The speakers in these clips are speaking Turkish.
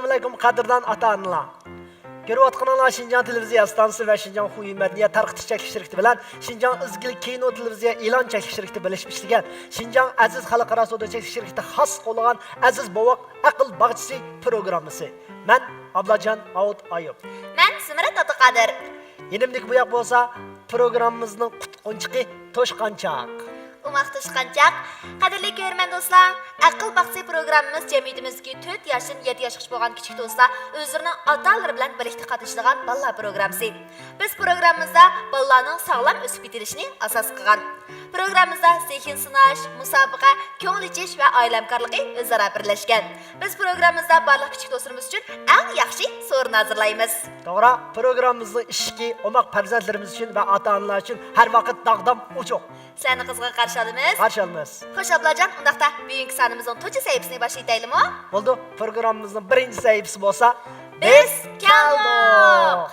Assalamualaikum qadrdan ata-onalar. Görüyotqanlar Şinjan televiziya stansiyasi va Şinjan Huyu madaniyat tarqitish cheklik shirkati bilan Şinjan izgilik kino televiziya e'lon cheklik shirkati birlashib ishlagan Şinjan Aziz xalqaro savdo cheklik shirkati xos qo'llagan Aziz Bovoq aql bag'chisi programmasi. Men Ablajon Avut Ayub. Men Simrat Abduqodir. Yenimlik bu yoq bo'lsa, programmamizning qutqunchiqi Toshqanchaq. Umaq Toshqanchaq. Qadrli ko'rman do'stlar, aql bag'chisi programmamiz jamiyatimizdagi 4 yoshdan 7 yoshgacha bo'lgan kichik do'stlar o'zlarining ota-onalari bilan birlikda qatnashadigan bolalar programmasi. Biz programmamizda bolalarning sog'lom o'sib yetilishini asos qilgan. Programmamizda zehn sinash, musobaqa, ko'ngil ichish va oilamkorligi o'zaro birlashgan. Biz programmamizda barliq kichik do'stlarimiz uchun eng yaxshi so'rin hozirlaymiz. To'g'ri, programmamizning ishki omoq farzandlarimiz uchun va ota-onalar uchun har vaqt dag'dam ochiq. Seni qizg'in qarshi olamiz. Qarshi olamiz. Xo'sh Ablajon, undaqda bugungi sonimizning 4 sahifasini boshlaylikmi? Bo'ldi, programmamizning 1-sahifasi bo'lsa, Biz keldik.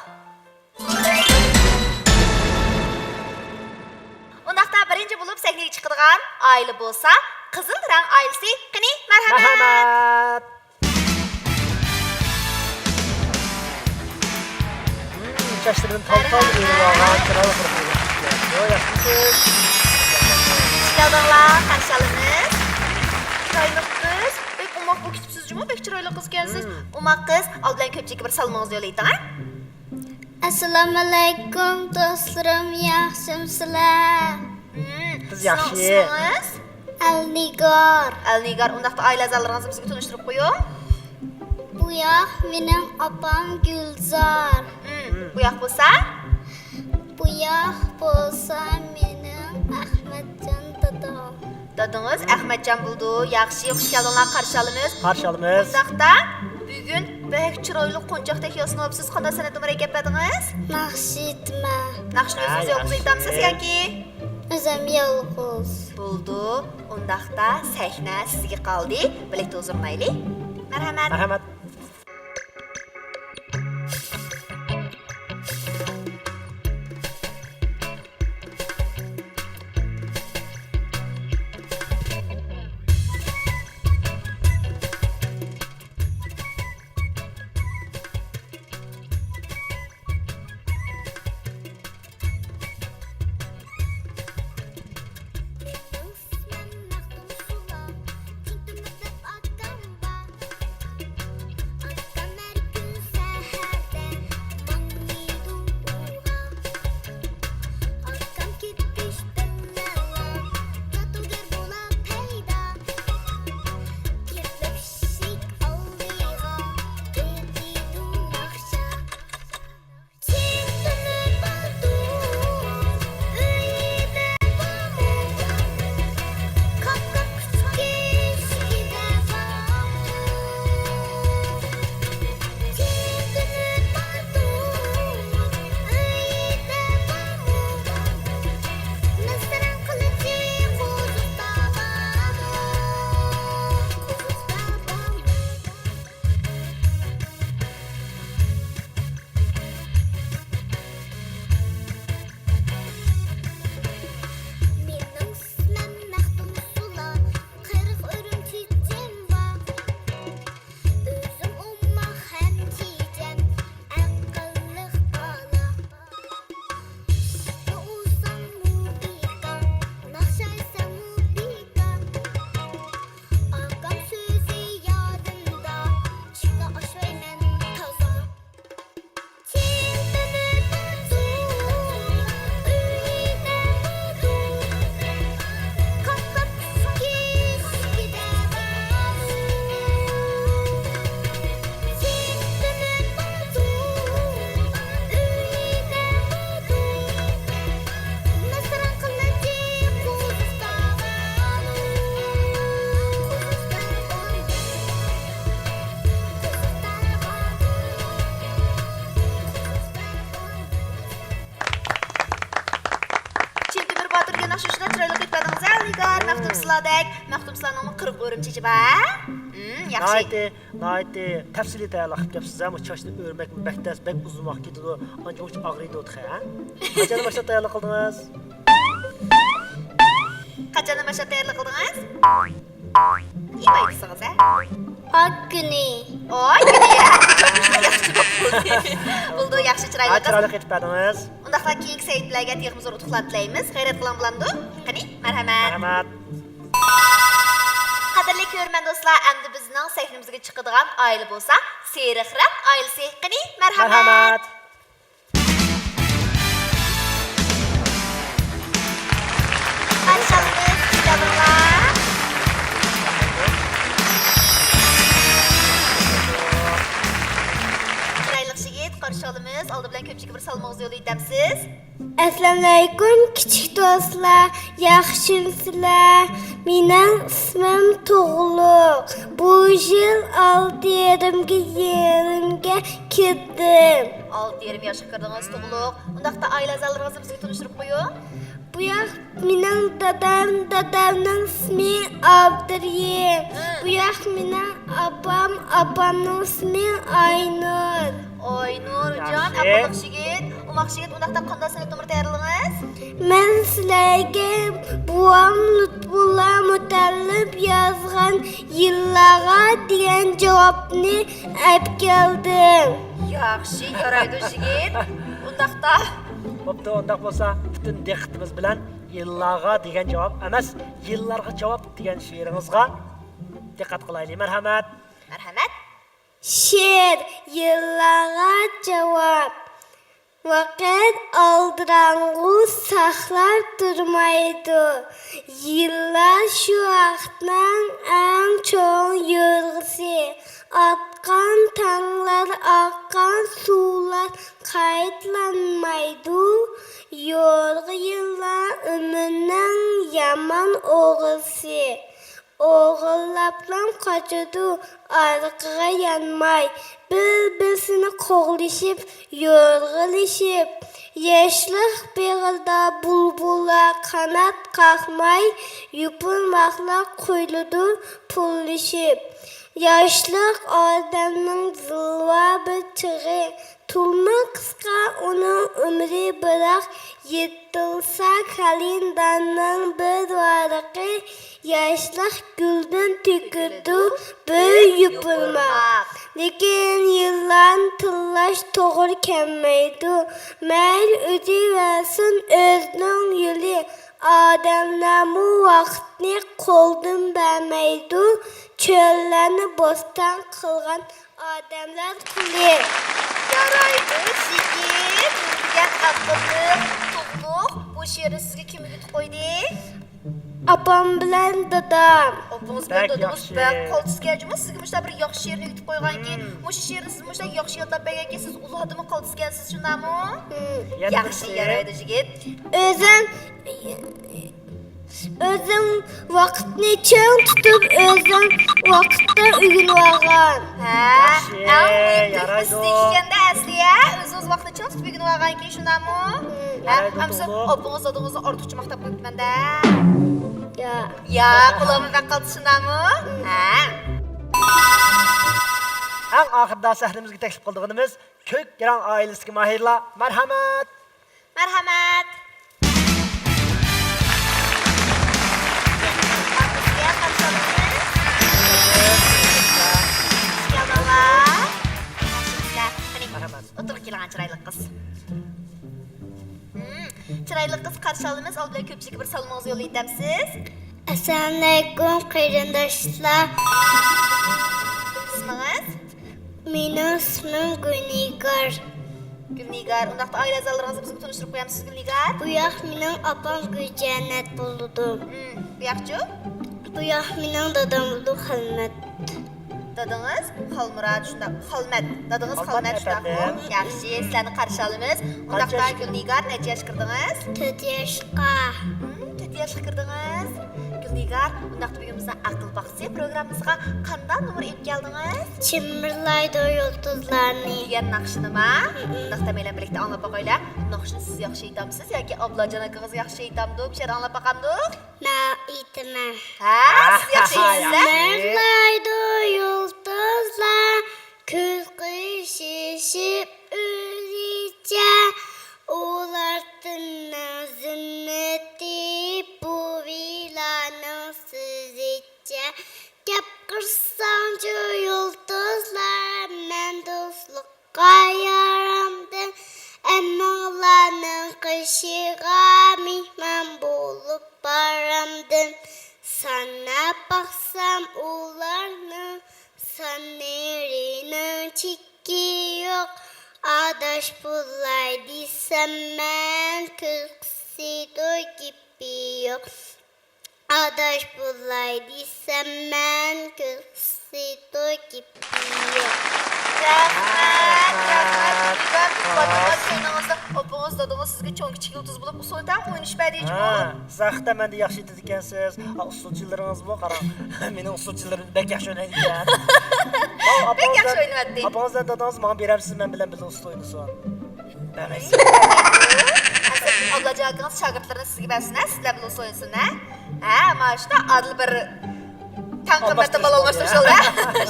Undaqda birinchi bo'lib sahnaga chiqadigan oila bo'lsa, Qizil rang oilasi. Qani, marhamat. Marhamat. Chashtirdan tal-tal o'ynagan chiroyli qilib. Yaxshisiz. Keldinglar, qarshi olamiz. Chiroyli qiz. Bek umoq bu kitibsizmi? Bek chiroyli qiz kelsiz. Umoq qiz, oldin ko'pchilikka bir salmoningizni yo'layting, ha? Assalomu alaykum do'stlarim, yaxshimisizlar? Biz yaxshi. Ismingiz? Alnigor. Alnigar, undaqda oila a'zolaringizni bizga tanishtirib qo'ying. Bu yoq mening opam Gulzor. Bu yoq bo'lsa, Bu yoq bo'lsa mening Ahmadjon dadam. dadingiz Ahmadjon bo'ldi. Yaxshi, xush keldinglar, qarshi olamiz. Qarshi olamiz. Undaqda bugun bek chiroyli qo'nchoqdek yosini olibsiz. Qanday san'at murakkab edingiz? Naqshitma. Naqshni o'zingiz yo'qsiz aytamsiz yoki? O'zim yolg'iz. Bo'ldi. Undaqda sahna sizga qoldi. Birlikda o'zirmaylik. Marhamat. Marhamat. Maqtumslarning 40 o'rimchichi bor. Yaxshi. Nayti, tafsili tayyorlab qilibsiz, ama chashni o'rmak bakdas bak uzunroq ketadi, ancha og'riydi o'tqa, ha? Qachon mashina tayyorlab qildingiz? Qachon mashina tayyorlab qildingiz? Yemaysiz, ha? Ak günü. Oy, ya. Yaxshi bo'ldi. Bo'ldi, yaxshi chiroyli qiz. Chiroyli ketib berdingiz. Undaqda keyingi saytlarga teximiz zo'r utuqlarni tilaymiz. Xayrat qilan bo'lamdi? Qani, marhamat. Rahmat. Qadrli ko'rman do'stlar, endi bizning saytimizga chiqadigan oila bo'lsa, Seriqraq oilasi. Qani, marhamat. Marhamat. Qarshimiz davrlar. Chiroyli yigit, qarshi olamiz. Oldi bilan ko'pchilikka bir salmoqni yo'llaytamsiz. Assalomu alaykum kichik do'stlar, yaxshimisizlar? Mening ismim Tug'luq. Bu yil 6,5 kirdim. 6,5 yoshga kirdingiz, Tug'luq. Undaqda oila a'zolaringizni bizga tanishtirib qo'ying. Bu yoq mening dadamning ismi Abduriyim. Bu yoq mening opamning ismi Aynur. Oynurjon, Yaxshi. aqlli yigit. Umoqshigit, undaqda qanday sinf nomer tayyorladingiz? Men sizlarga buvam Lutfulla Mutallib yozgan yillarga degan javobni olib keldim. Yaxshi, yaraydi yigit. Undaqda Bo'pti, undaq bo'lsa, butun diqqatimiz bilan yillarga degan javob emas, yillarga javob degan she'ringizga diqqat qilaylik. Marhamat. marhamat. She'r yillarga javob. Vaqt oldirangu saqlab turmaydi. Yillar shu vaqtning eng cho'ng yo'rg'isi. Atqan tanglar, oqqan suvlar qaytlanmaydi. Yo'rg'i yillar umrning yomon o'g'risi. O'g'illabdan qochadi arqaga yanmay, bir-birini qo'g'lishib, yo'rg'ilishib. Yoshlik beg'ilda bulbullar qanot qaqmay, yupunmoqlar qo'yiladi pullishib. Yoshlik odamning zilva bir chig'i, tulma qisqa uning umri biroq yetilsa kalendarning bir varaqi. Yoshlik guldan to'kildi bir yupilmoq. Lekin yillarni tillash to'g'ri kelmaydi. Mayli o'taversin o'zining yo'li. Odamlarmu vaqtni qo'ldan bermaydi. Cho'llarni bo'ston qilgan odamlar quli. Yaraydi yigit. Degan aqlli, Tug'luq. Bu she'rni sizga kim yutib qo'ydi? Opam bilan dadam. Opingiz Bak, bilan yaxshi. qo'ltizga juma sizga mushta bir yaxshi she'rni yutib qo'yganki, mush she'rni siz mushta yaxshi yodlab berganki, siz ulug'adimi qo'ltizgansiz shundami? Yana Yaxshi, bir yaraydi yigit. O'zim vaqtni chang tutib, o'zim vaqtda uyg'onib olgan. Ha, Yaxshi, yaraydi. Siz deganda asliya o'z vaqtida chang tutib uyg'onib olganki, shundami? Ha, Yaraydi, hamsa Tug'luq. opingiz odingizni ortiqcha maqtab qo'yibman-da. Ya. Ya, quloqqa qaqaldi shundami? Ha. Eng oxirida sahrimizga taklif qilganimiz Ko'k Giran oilasiga mahirlar. Marhamat. Marhamat. Sizga qarshi olamiz. Yalvalar. Yaxshimisizlar? Qani, Marhamat. o'tirib kelgan chiroyli qiz. Chiroyli qiz qarshi olamiz. Oldin ko'pchilikka bir salmoqni yo'llaytamsiz. Assalomu alaykum qarindoshlar. Ismingiz? Mening ismim Gulnigar. Gulnigar. Undaqda oila a'zolaringizni bizga tanishtirib qo'yamsiz, Gulnigar? Bu yoq mening opam Guljanat bo'ldi. Bu yoqchi? Bu yoq mening dadam bo'ldi Xilmat. Dadingiz Xolmurod shunda. Xolmat. Dadingiz Xolmat Xolmat shundaqmi? efendim. Yaxshi, sizlarni qarshi olamiz. Undaqda yoshga- Gulnigar necha yoshga kirdingiz? 4 yoshga. 4 yoshga kirdingiz. Gulnigar, undaqda bugun bizning aql baxsi programmamizga qanday nomer olib keldingiz? Chimrillaydi yulduzlarni. Degan naqshi nima? Undaqda men bilan birlikda anglab boqaylar. Naqshni siz yaxshi aytamsiz yoki ablajon akangiz yaxshi aytamdi? Bir şey anglab boqamdik. Men aytaman. Ha, siz yaxshi aytamsizlar? Chimrillaydi yulduzlar, ko'z qishishib o'zicha. Ular tinning zinnati bu vilaning sizicha. Gap qirsang Ularning qishiga mehmon bo'lib baramdim. Sanab baxsam ularning sanerining chekki yo'q. Adash bulay desam men kulqisi do'gipi yo'q. Adash bulay desam men kulqisi do'gipi yo'q. Rahmat. Fatma seningizda opingiz dadingiz sizga cho'ng kichik yulduz bo'lib usuldan o'ynashmaydi hech Ha, zaxda menda yaxshi aytadi ekansiz. Usulchilaringiz bu qarang. Mening usulchilarim bek yaxshi o'ynaydi ekan. Bek yaxshi o'ynayapti. Apangizdan dadangiz menga berarsiz, men bilan birga usul o'ynasin. Bermaysiz. Ablajonimiz shogirdlarini sizga bersin, sizlar bilan o'ynasin, ha? Mana shunda adil bir tanqimatda balonlashtirish oldi.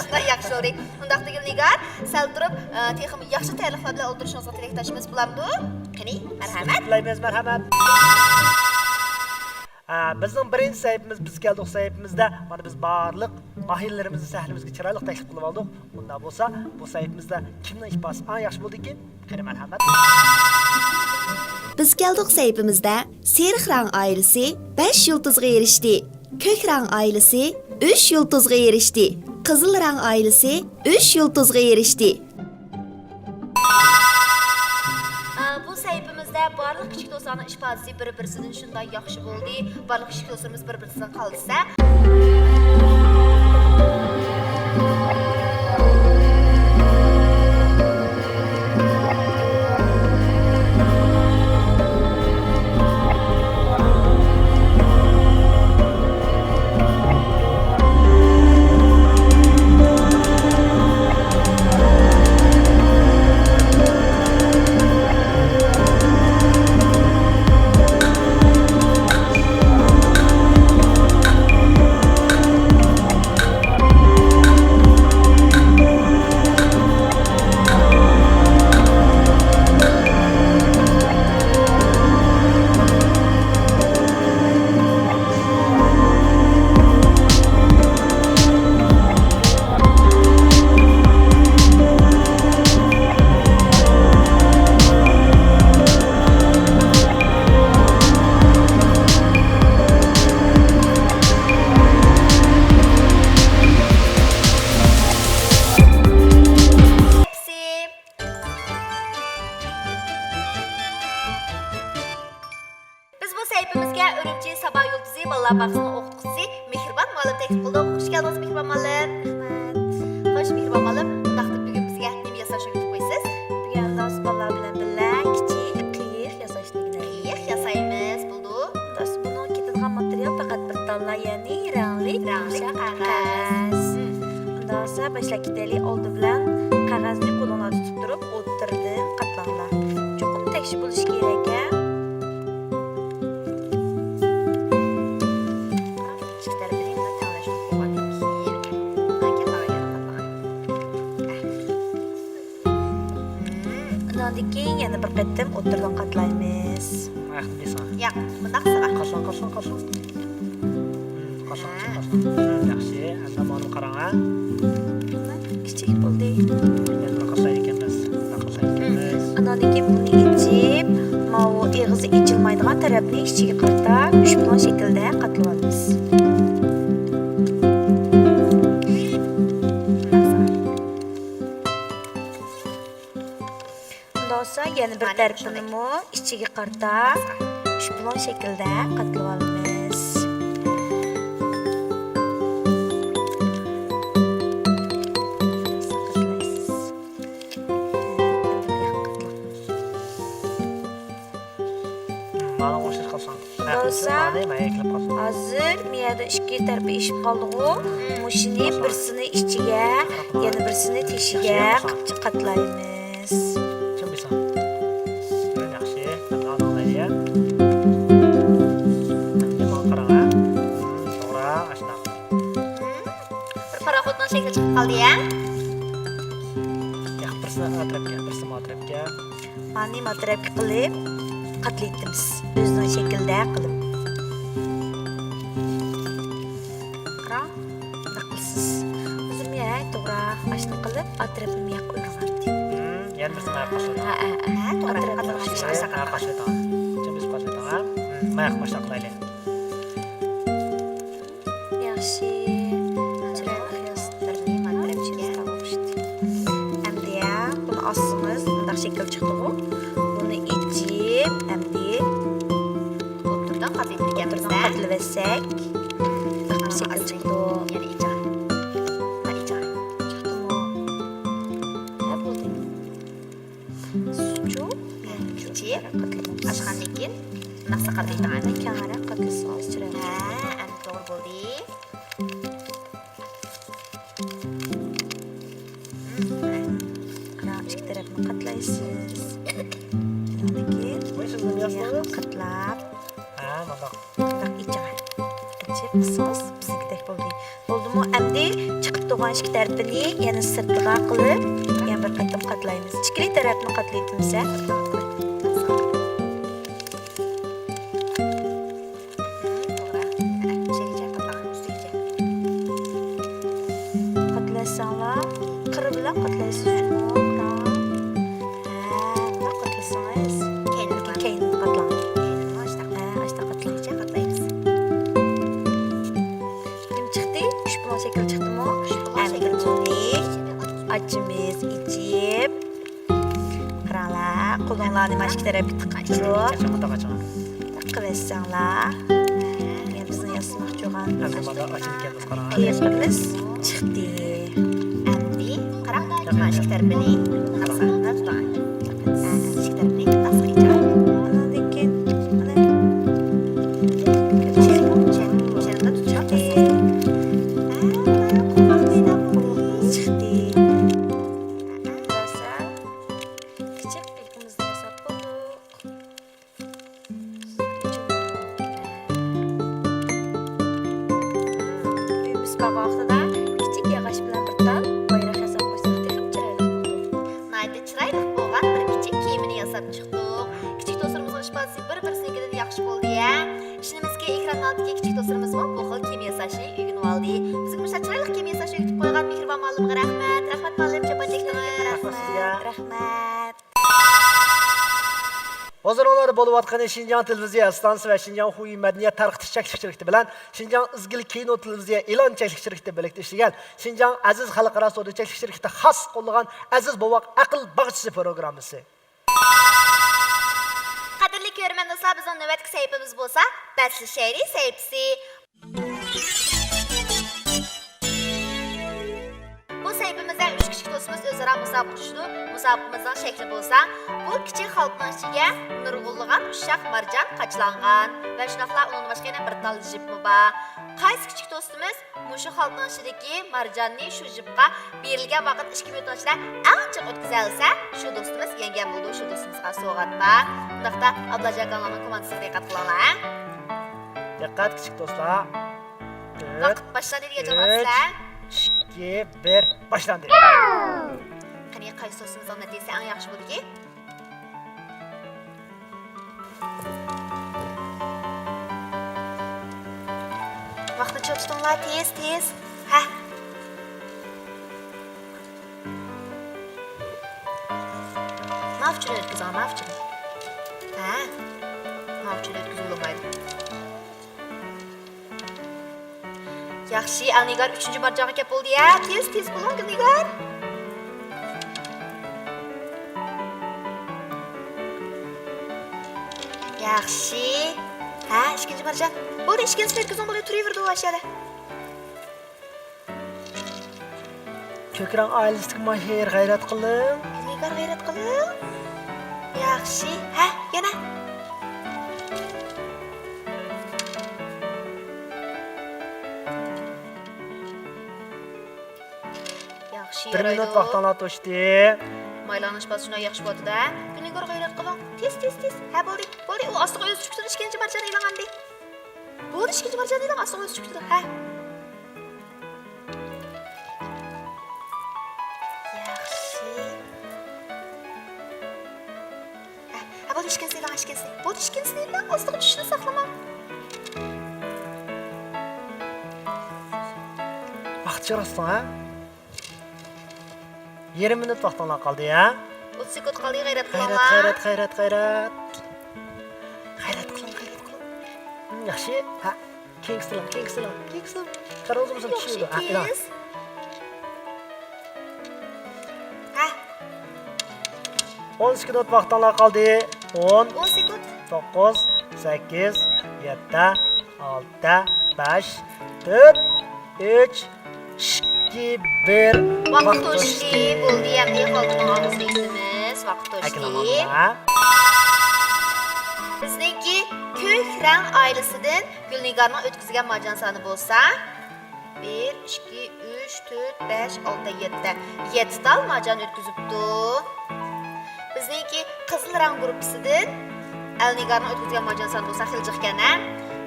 Shunday yaxshi oldi. Undaq degan Nigar, sal turib, texim yaxshi tayyorliklar bilan o'ldirishingizga tilakdoshimiz bo'lamdi. Qani, marhamat. Tilaymiz, marhamat. Bizning birinchi sayfimiz biz keldik sayfimizda mana biz barliq mahillarimizni sahlimizga chiroyli taklif qilib oldik. Bunda bo'lsa, bu sayfimizda kimning ifodasi eng yaxshi bo'ldi ekan? Qani marhamat. Biz keldik sayfimizda Seriq rang oilasi 5 yulduzga erishdi. Ko'k rang oilasi 3 yulduzga erishdi. Qizil rang oilasi 3 yulduzga erishdi. Bu sayfimizda barliq kichik do'stlarning ifodasi bir-birisidan shunday yaxshi bo'ldi. Barliq kichik do'stlarimiz bir-birisidan qolsa, sayfimizga Urumchi Sabah Yulduzi bolalar bog'chasining o'qituvchisi Mehribon muallim taklif qildik. Xush keldingiz Mehribon muallim. Rahmat. Xo'sh Mehribon muallim, vaqtda bugun bizga nima yasashni o'rgatib qo'yasiz? Bugun do'st bolalar bilan birga kichik qiyiq yasashni Qiyiq yasaymiz. Bo'ldi. do'st buning ketadigan material faqat bir talla, ya'ni rangli qog'oz. Do'st boshlab ketaylik. Oldi bilan qog'ozni qo'lingizda tutib turib, o'tirdim, qatlanglar. Cho'qim tekshir bo'lishi kerak. Undan keyin yana bir qatim o'tirdan qatlaymiz. Ya, bundaq sig'a. Qashon. Qashon. Yaxshi, endi mana qarang ha. Kichik bo'ldi. Endi qasay ekanmiz. Undan keyin buni ichib, mau eg'izi ichilmaydigan tarafni ichiga qartab, ushbu shaklda qatlab olamiz. Ondan yana bir tarafini ichiga qartab, ushbu shaklda qatlab olamiz. Mana qo'shib qolsam. Hozir miyada ikki tarafi ishib qoldi-ku. Mushini birsini ichiga, yana birsini teshiga qatlaymiz. Kim bilsin? Yaxshi, endi aniqlaydi. Endi mana qarang ha. To'g'ri, ashuna. Bir paraxodning shakli chiqib qoldi ya. Birsini atrofga. Mani matrabga qilib qatlaymiz. O'zining shaklda qilib. Qarang, naqlsiz. O'zim to'g'ri, ashuna qilib atrofni miya qo'yganman. Yana birisi mayak başlaydı. Ha, to'g'ri. Mayak başlaydı. Cemiz başlaydı. Mayak başlaydı qilaylik. Yaxshi. Chiroyli xiyoslarni mantirib chiqarib olishdi. Endi ya, buni ossangiz, bunday shakl chiqdi bu. Buni ichib, endi O'tirdan qatlaytirgan birsa. qatlaversak, bir shakl chiqdi. Yana ichar. Va ichar. Chiqdimi? Ha, bo'ldi. Suchu, Ichib, ochgandan keyin naqsa qatlaytirgan. kamera qatlasangiz chiroyli. Ha, endi to'g'ri bo'ldi. Ana ichki tarafni qatlaysiz. Undan keyin Voy sizni yaslangiz. qatlab, Ha, mana. bundoq ichib qilsangiz biznikidek bo'ldi. Bo'ldimi? Endi chiqib turgan ichki tarafini yana sirtiga qilib, yana bir qatam qatlaymiz. Ichki tarafni qatlaytimsa, qatlasanglar, qiri bilan qatlaysiz shuni. Ha, bundoq qatlasangiz, keyin qatlang. Ashta qatlang. Nim chiqdi? Ushbu shakl chiqdimi? Endi buni ochimiz, ichib, qaranglar, qo'linglarni mana shu tarafga tiqib turib, Qachaqa qachaqa. qilasanglar. Men bizni yasmoqchi bo'lgan Endi mana ochilganmiz qarang. qiyinimiz chiqdi. Endi qarang, mana shu tarafini naqsa tutgan. Shu tarafini naqsa ichar. Undan keyin mana O'shanda tutib chiqdi. Rosa kichik ilkimizni yasab bo'ldik. Uyimiz bor vaqtida kichik yog'och bilan bir tal bayroq yasab qo'ysak texib chiroyli bo'ldi. Nayda chiroyli bo'lgan bir kichik kiyimini yasab chiqdik. Kichik do'stlarimizning ishbasi bir-birsidan yaxshi bo'ldi-ya. Ishimizga ekran oldiga kichik do'stlarimiz bu xil kiyim yasashni o'rganib oldi. Bizga bu chiroyli kiyim yasashni o'rgatib qo'ygan mehribon muallimga rahmat. Rahmat muallim, chopon chekdingiz. Rahmat. Hozir onlar bo'layotgan Şinjan televiziya stansiyasi va Şinjan huquqiy madaniyat tarqitish cheklik bilan Şinjan izgilik kino televiziya e'lon cheklik shirkati birlikda ishlagan Şinjan aziz xalqaro savdo cheklik shirkati xos qo'llagan aziz bovoq aql bag'ishchi programmasi. Qadrli ko'rman do'stlar, bizning navbatdagi sahifamiz bo'lsa, Basli Shayri sahifasi. Bu sahifamizda 3 kichik do'stimiz o'zaro musobaqa tushdi. Musobaqamizning shakli bo'lsa, bu kichik xalqning ichiga nurg'unlagan ushaq marjon qachlangan va shunaqla uning boshqa yana bir tal jipmi bor. Qaysi kichik do'stimiz mushu xalqning ichidagi marjonni shu jipga berilgan vaqt 2 minut ichida ancha o'tkaza olsa, shu do'stimiz yenggan bo'ldi. Shu do'stimizga sovg'at bor. Bundaqda Ablajakonlarning komandasiga diqqat qilinglar. Diqqat kichik do'stlar. Vaqt boshlandi degan javob 2 1 boshlandi. Qani qaysi do'stimizning natijasi eng yaxshi bo'ldiki? Vaqtni cho'chitinglar, tez. Ha. Mavjud o'tkazing, mavjud. Ha. Mavjud o'tkazilmaydi. Yaxshi, Alnigar 3-marjonga kelib bo'ldi-ya. Tez bo'ling, Alnigar. Yaxshi. Ha, 2-marjon. Bo'ldi, 2-sini o'tkazing, bo'ldi, turaverdi u ashada. Ko'kran oilasiga mahir g'ayrat qiling. Alnigar g'ayrat qiling. Yaxshi. Ha, yana. Yaxshi, 1 minut vaqtingiz to'shdi. Maylanish bas shunday yaxshi bo'ldi-da. Alnigar g'ayrat qiling. Tez. Ha, bo'ldi. U ostiga o'zi tushib turdi, 2-marjon e'longandi. Bo'ldi, 2-marjon e'lon ostiga o'zi tushib turdi. Ha. Bo'ldi, 2-sini e'lon, 2-sini. Bo'ldi, 2-sini e'lon, ostiga tushishni saqlama. Vaqt chirasdan ha? 20 minut vaqtingiz qoldi-ya. 30 sekund qoldi, g'ayrat G'ayrat, qilinglar. g'ayrat, g'ayrat, g'ayrat. G'ayrat qiling. Yaxshi. Ha, Kingston. Qara o'zimizning tushirdi. Ha, iloh. Sekiz. Ha, 10 sekund vaqtinglar qoldi. 10, 10 sekund. 9, 8, 7, 6, 5, 4, 3, 2, 1. Vaqt o'tdi. Bo'ldi, endi qolgan og'izga yetamiz. Vaqt o'tdi. Aklamamda. Bizningki ko'k rang oilasidan Gulnigarning o'tkazgan marjon soni bo'lsa 1, 2, 3, 4, 5, 6, 7. 7 tal marjon o'tkazibdi. Bizningki qizil rang gruppasidan Elnigarning o'tkazgan marjon soni bo'lsa xiljixkana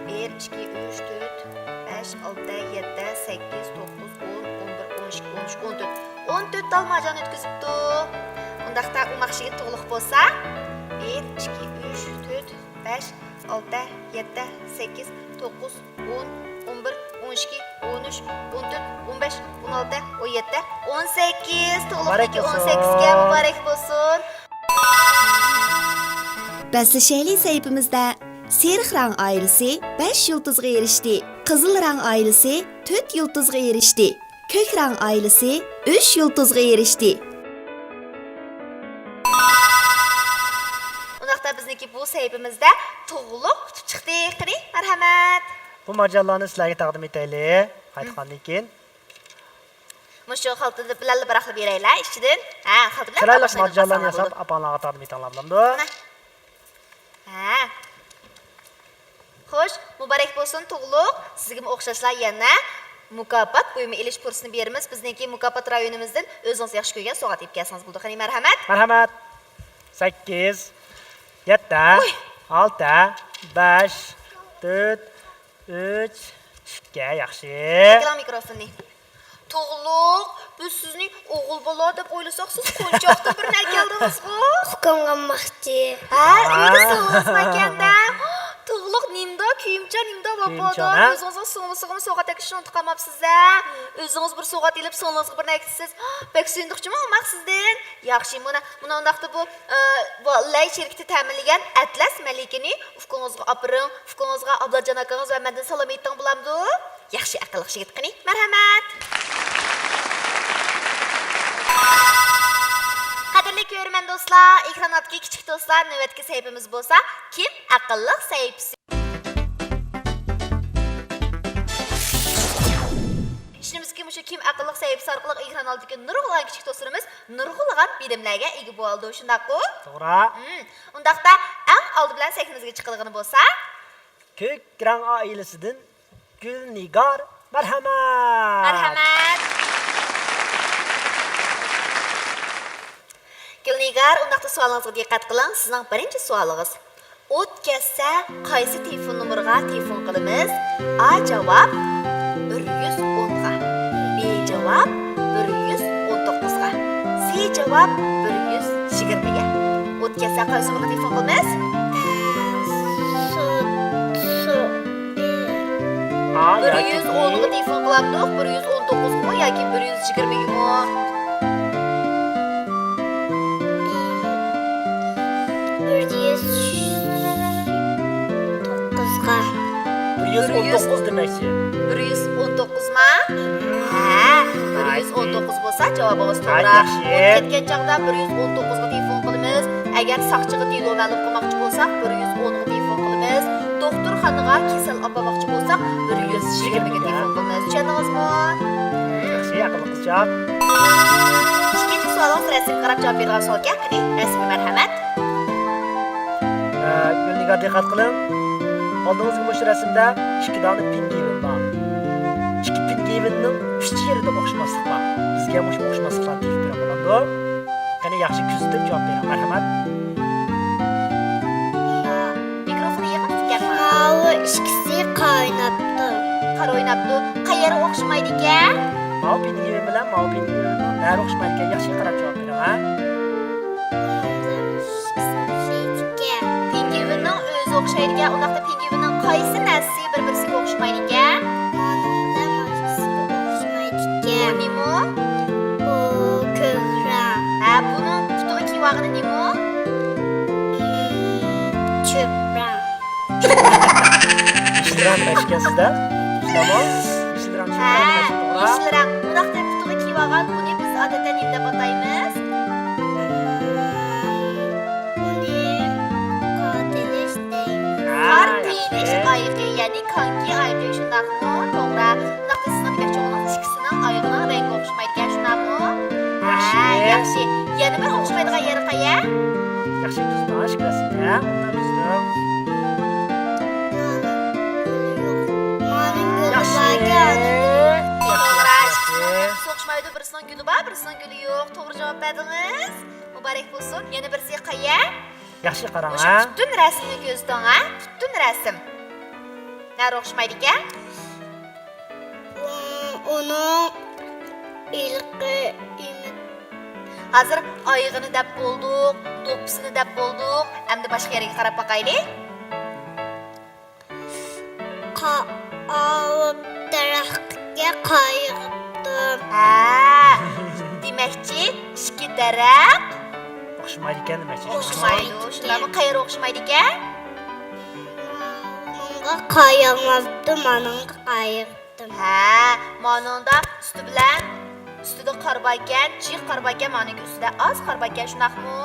1, 2, 3, 4, 5, 6, 7, 8, 9, 10, 11, 12, 13, 14. 14 tal marjon o'tkazibdi. Undaqda umoqshiga to'liq bo'lsa 1, 2, 3, 4, 5, 6, 7, 8, 9, 10, 11, 12, 13, 14, 15, 16, 17, 18. To'liqniki 18ga muborak bo'lsin. Bəslişəyli səhifimizdə Seriq rang ailesi 5 yıldızğa erişdi. Qızıl rang ailesi 4 yıldızğa erişdi. Kök rang ailesi 3 yıldızğa erişdi. Undaqda bizniki bu sahifimizdə to'g'liq chiqdi. Qiling, marhamat. Bu majallarni sizlarga taqdim etaylik. Qaytgandan keyin. Mushu xaltada bilan baraqlab beraylar ichidan. Ha, xalta bilan Chiroyli boshlaymiz, majallarni masalan, yasab bo'ldi. apanglarga taqdim etinglar bilamdi. Mana. Ha. Xo'sh, muborak bo'lsin to'g'liq. Sizga o'xshashlar yana mukofot buyurma elish kursini beramiz. Bizningki mukofot rayonimizdan o'zingiz yaxshi ko'rgan sovg'a deb kelsangiz bo'ldi. Qani marhamat. Marhamat. 8, 7, Uy. 6, 5, 4, 3, 2, yaxshi. Ekran mikrofonni. To'g'liq, biz sizning o'g'il bola deb o'ylasak, siz qo'nchoqda bir narsa keldingiz-ku. Hukumlanmoqchi. Ha, uyda so'g'ingiz makanda. To'g'liq nimda kiyimcha, nimda vafoda. Kiyimcha, ha? O'zingiz so'g'in sovg'a tekishni unutib qolmabsiz. O'zingiz bir sovg'a ilib, so'ngingizga bir narsa desiz. Bek suyundiqchimi olmaq sizdan? Yaxshi, mana undaqda bu lay shirkati ta'minlagan Atlas malikini ufqingizga opiring, ufqingizga Ablajon akangiz va mendan salom ayting bo'lamdi. Yaxshi aql yigit qani. Marhamat. Qadrli ko'rman do'stlar, ekranotdagi kichik do'stlar, navbatdagi sahifamiz bo'lsa, kim aqlli sahifasi. Ishimizga mushu kim aqlli sahifasi orqali ekran oldidagi nurg'ulg'an kichik do'stlarimiz nurg'ulg'an bilimlarga ega bo'ldi. Shundaqku? To'g'ri. Undaqda eng oldi bilan sahifamizga chiqilgan bo'lsa, Ko'k rang oilasidan Gulnigar marhamat. marhamat. Gulnigar, undaqda savolingizga diqqat qiling. Sizning birinchi savolingiz. O'tkazsa qaysi telefon nomeriga telefon qilamiz? A javob 110 ga. B javob 119 ga. C javob 120 ga. O'tkazsa qaysi nomeriga telefon qilamiz? A 110 ga telefon qilamdik, 119 mi yoki 120 mi? Dokuzga. 119 demakchi. 119 ma? Ha, 119 bo'lsa javobimiz to'g'ri. Yaxshi. Ketgan chaqda 119 ga telefon qilamiz. Agar saqchiga telefon ma'lum qilmoqchi bo'lsak, 110 ga telefon qilamiz. Doktorxonaga kasal olmoqchi bo'lsak, 120 ga telefon qilamiz. Tushundingizmi? Yaxshi, aqlli qizchaq. Ikkinchi savolingiz rasmga qarab javob bergan savolga qani, rasmiy marhamat. Gulnigar diqqat qiling. Oldingizga bu rasmda 2 dona pingvin bor. 2 pingvinning 3 yerida o'xshamaslik bor. Bizga ham o'xshamasliklarni tepib bera bo'ladi. Qani yaxshi kuzatib javob bering. Marhamat. Mikrofonni yaqin tutganman. Mavi ikkisi qaynabdi. Qara o'ynabdi. Qayeri o'xshamaydi ekan? Mau pingvin bilan mau pingvinning nari o'xshamaydi ekan. Yaxshi qarab javob bering, ha? Pingvinning o'zi o'xshaydigan, undaqda pingvinning qaysi narsasi bir-birisiga o'xshamaydi ekan? Bu nima? Bu ko'kra. Ha, buni putuq kiyvog'ini Çöprem. Yeşilrang eşken sizde. Tamam. Yeşilrang Ha, to'g'ri. yeşil rang. Bunaqda putuga kiyib olgan, buni biz odatda nima deb ataymiz? Uni qotilish deymiz. Qor tiyilish oyiqi, ya'ni konki oyiqi shundaqmi? To'g'ri. Bunaqda sizning demoqchi bo'lganingiz ikkisining oyiqining rangi o'xshamaydigan shundaqmi? Yaxshi. Ha, yaxshi. Yana bir o'xshamaydigan yeri qayer? Yaxshi kuzda eşkasida. Mening guli Yaxshi. borgan. So'qishmaydi, birisining guli bor, birisining guli yo'q. To'g'ri javob berdingiz. Muborak bo'lsin. Yana birisi qayer? Yaxshi qarang, O'sha ha. butun rasmni ko'zdan, ha? Butun rasm. Nari o'xshamaydi ekan? Uning ilqi Hozir oyig'ini deb bo'ldik, do'ppisini deb bo'ldik. Endi boshqa yerga qarab boqaylik. qovib daraxtga qo'yibdi. Ha. Demakchi, ikki daraxt O'xshamaydi ekan demakchi. o'xshamaydi. Shundami? Qayerga o'xshamaydi ekan? Menga qo'yamabdi, menga qo'yibdi. Ha, mononda usti bilan ustida qor bor ekan, jiq qor bor ekan, maniga ustida oz qor bor ekan, shundaqmi?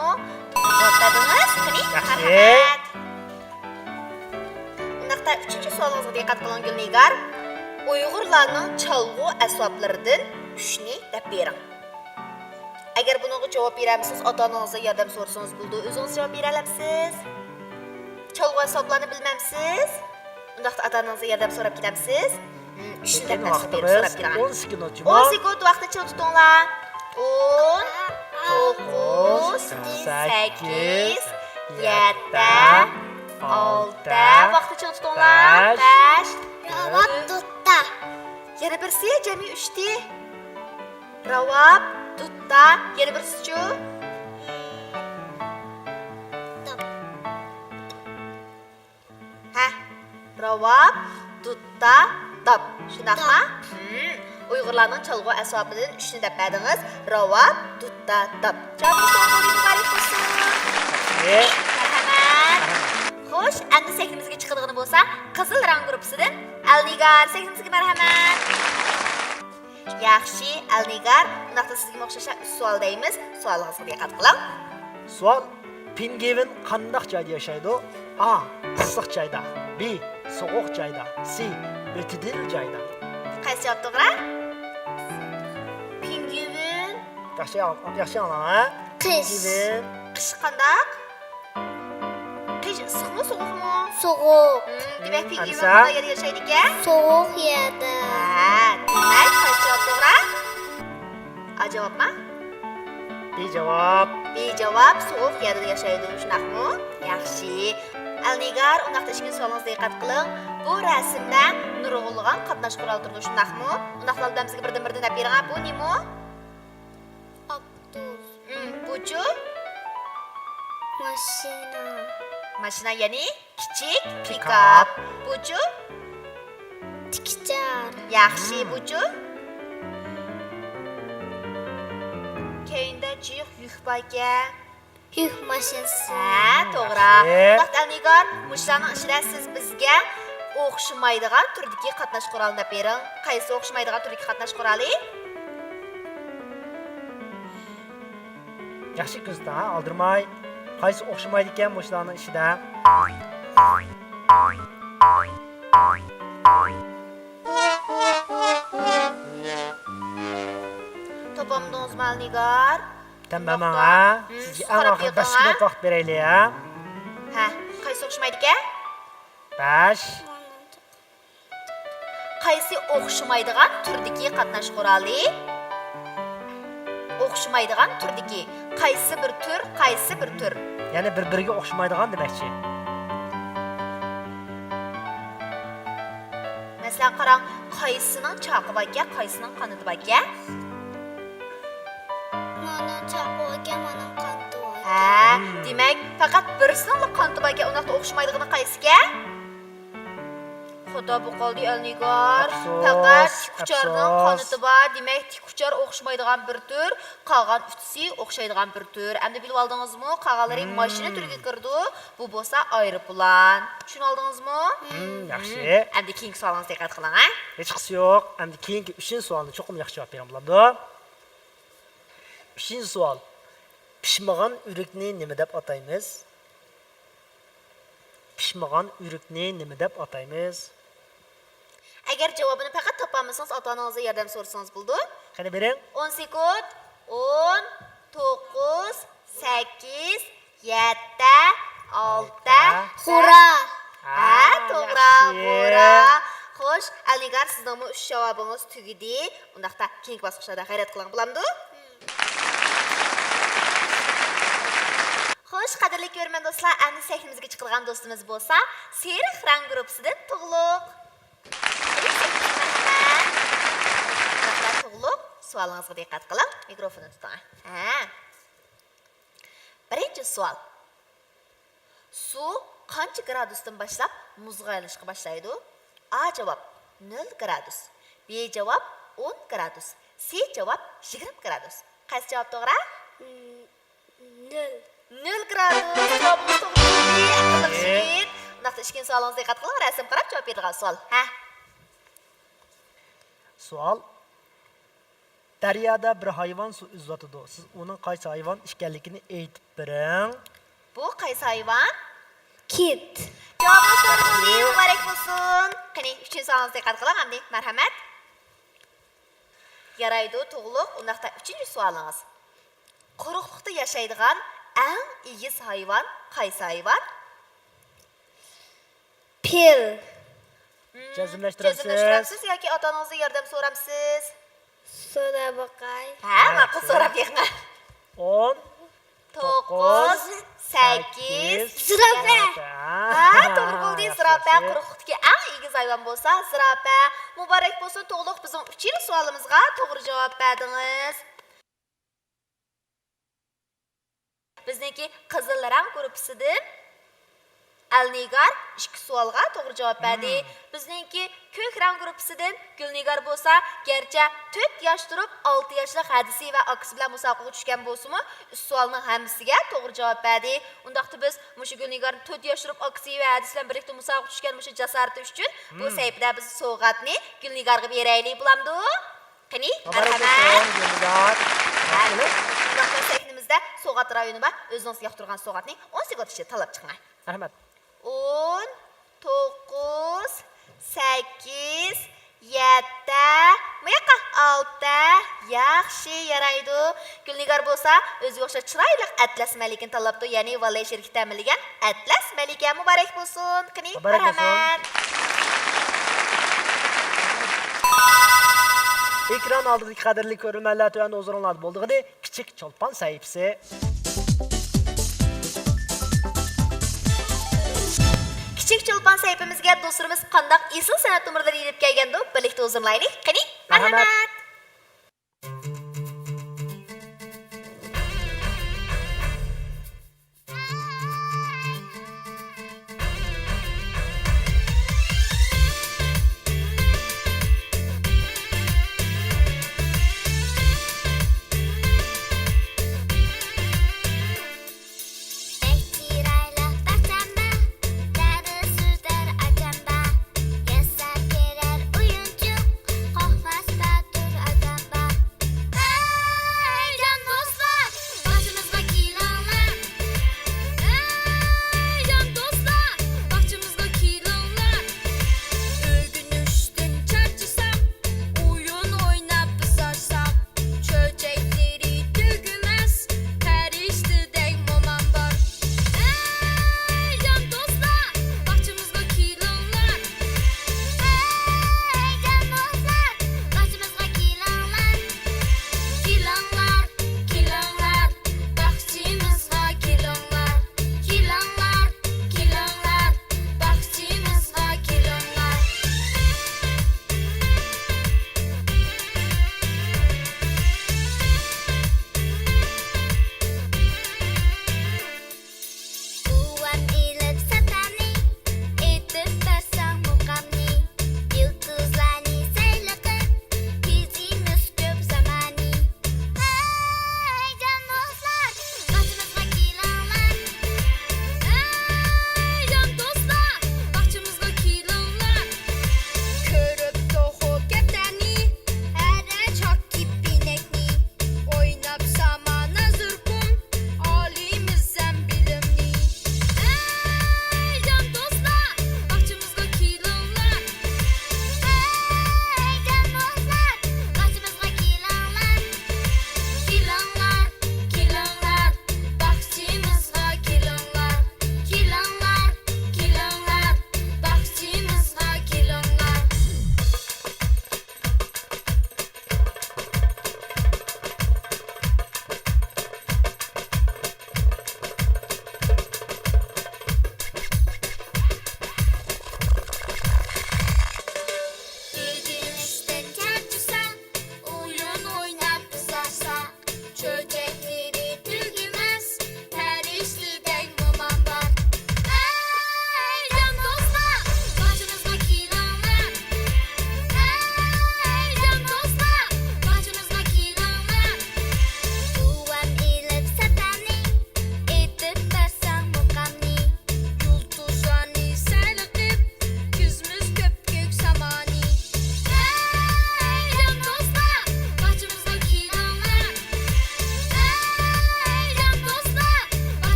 Javob berdingiz? Qani, Yaxshi. marhamat. Undaqda 3-savolingizga diqqat qiling Gulnigar. Uyg'urlarning chalg'u asboblaridan 3 ni deb bering. Agar bunga javob beramiz, ota-onangizdan yordam so'rasangiz bo'ldi, o'zingiz javob bera olasiz. Chalg'u asboblarni bilmamsiz? Undaqda ota-onangizdan yordam so'rab ketamsiz? 3 ni deb so'rab Vaqtimiz beraman. 10 sekund 10 sekund vaqtni chiq tutinglar. 10, 9, 8, 7, 6. Vaqtni chiq tutinglar. 5. Javob tutda. Yana birsi jami 3 ti. Ravab, tutta, yana birsi-chu. Ha, ravab, tutta, dab. Shundaqmi? Uyg'urlarning chalg'u asbobidan 3 ni deb berdingiz. Ravab, tutta, dab. Javob to'g'ri muborak bo'lsin. Marhamat. Xo'sh, endi sahnimizga chiqadigan bo'lsa, qizil rang gruppasidan Alnigar, sahnimizga marhamat. Yaxshi, Alnigar, undaqda sizga o'xshasha 3 savol deymiz. Savolingizga diqqat qiling. Savol: Pingvin qanday joyda yashaydi? A. Issiq joyda. B. Sovuq joyda. C. O'tidil joyda. Qaysi javob to'g'ri? Pingvin Yaxshi ana. Qish. Pingvin qish qandaq? Qish issiqmi, sovuqmi? Sovuq. Demak, pingvin Anisa? qanday yerda yashaydi ekan? Sovuq yerda. Ha, demak, qaysi javob to'g'ri? A javobmi? B javob. B javob, sovuq yerda yashaydi, shundaqmi? Yaxshi. Alnigar, undaqda ishga savolingizga diqqat qiling. Bu rasmda nurg'ulg'an qatnash quroli turdi, shundaqmi? Undaqda bizga birdan-birdan deb bering. Bu nima? Avtobus. Bu-chu? Mashina. Mashina ya'ni kichik Pikap. pikap. Bu-chu? Tikchar. Yaxshi, bu-chu? Keyinda jiq yuk bor ekan. Yuk mashinasi. Ha, to'g'ri. Yaxshi. Vaqt Alnigar, mushlarning ichida siz bizga o'xshamaydigan turdagi qatnash qurolini deb bering. Qaysi o'xshamaydigan turdagi qatnash quroli? Yaxshi kuzda, oldirmay. Qaysi o'xshamaydi ekan mushlarning ishida? Topamdingizmi Alnigar? Tamam ha. Sizga eng qarab oxir yo'qmi, 5 ha? minut vaqt beraylik ha. Ha, qaysi o'xshamaydi ekan? 5. Qaysi o'xshamaydigan turdagi qatnash quroli? O'xshamaydigan turdagi. Qaysi bir tur, qaysi bir tur? Ya'ni bir-biriga o'xshamaydigan demakchi. Masalan, qarang, qaysining chaqi bor ekan, qaysining qanoti bor ekan? Mana chaqoga, mana qantoy. Ha, demak, faqat birisining qanoti bor ekan, unda o'xshamaydigani qaysiga? Xudo bu qoldi Elnigar. Afsus, Faqat tikkucharning afsus. qanoti bor. Demak, tikkuchar o'xshamaydigan bir tur, qolgan uchisi o'xshaydigan bir tur. Endi bilib oldingizmi? Qolganlari mashina turiga kirdi. Bu bo'lsa aeroplan. Tushunib oldingizmi? Yaxshi. Endi keyingi savolingizga diqqat qiling, ha? Hech qisi yo'q. Endi keyingi 3-savolni cho'qim yaxshi javob berib bo'ladi. 3-savol. Pishmagan urukni nima deb ataymiz? Pishmagan urukni nima deb ataymiz? Agar javobini faqat topolmasangiz, ota-onangizga yordam so'rasangiz bo'ldi. Qani bering. 10 sekund. 10, 9, 8, 7, 6. Xura. Ha, to'g'ri, yaxshi. bo'ra. Xo'sh, Alnigar, sizning 3 javobingiz tugadi. Undaqda keyingi bosqichlarda xayrat qiling bo'lamdi? Xo'sh, qadrli ko'rman do'stlar, endi sahnimizga chiqilgan do'stimiz bo'lsa, Seriq rang guruhidan Tug'luq. Tug'luq, savolingizga diqqat qiling, mikrofonni tuting. Ha. Birinchi savol. Suv qancha gradusdan boshlab muzga aylanishga boshlaydi? A javob 0 gradus, B javob 10 gradus, C javob 20 gradus. Qaysi javob to'g'ri? 0. 0 gradus. Javobingiz to'g'ri. Undaqda ikkinchi savolingizga diqqat qiling, rasm qarab javob beradigan savol. Ha. Savol. Daryoda bir hayvon suv uzatadi. Siz uning qaysi hayvon ekanligini aytib bering. Bu qaysi hayvon? Kit. Javobingiz to'g'ri bo'ldi. Muborak bo'lsin. Qani, uchinchi savolingizga diqqat qiling, hamda marhamat. Yaraydi, Tug'luq. Undaqda uchinchi savolingiz. Quruqlikda yashaydigan eng egiz hayvon qaysi hayvon? Pil. Jazmlashtirasiz. Jazmlashtirasiz yoki ota-onangizga yordam so'ramsiz? So'ra boqay. Ha, ma'qul so'rab bering. 10, 9, 8. Zirafa. Ha, to'g'ri bo'ldi. Zirafa quruqlikdagi eng egiz hayvon bo'lsa, zirafa. Muborak bo'lsin, Tug'luq, bizning 3-chi savolimizga to'g'ri javob berdingiz. Bizniki qizil rang guruhidan Alnigar 2 savolga to'g'ri javob berdi. Bizniki ko'k rang guruhidan Gulnigar bo'lsa, garchi 4 yosh turib 6 yoshlik hadisi va akisi bilan musobaqaga tushgan bo'lsa-mu, 3 savolning hammasiga to'g'ri javob berdi. Undaqda biz mushu Gulnigar 4 yosh turib akisi va hadisi bilan birlikda musobaqaga tushgan mushu jasorati uchun bu sayfda biz sovg'atni Gulnigarga beraylik bo'lamdi. Qani, marhamat. Undaqda sahnimizda sovg'at rayoni bor. O'zingiz yoqtirgan sovg'atni 10 sekund ichida tanlab chiqing. Rahmat. 10, 9, 8, 7, muyaqa 6. Yaxshi, yaraydi. Gulnigar bo'lsa, o'zi o'xshash chiroyli Atlas malikini tanlabdi, ya'ni Valay shirkati ta'minlagan Atlas malika. Muborak bo'lsin. Qani, marhamat. Ekran oldidagi qadrli ko'rmanlar to'yanda o'ziringlar bo'ldig'ida kichik cholpon sahifasi. Kichik Chulpon sayfimizga do'stlarimiz qandaq esil san'at umrlari yetib kelganda birlikda o'zimlaylik. Qani, marhamat. Yasar kerer oyuncuk, qafasda dur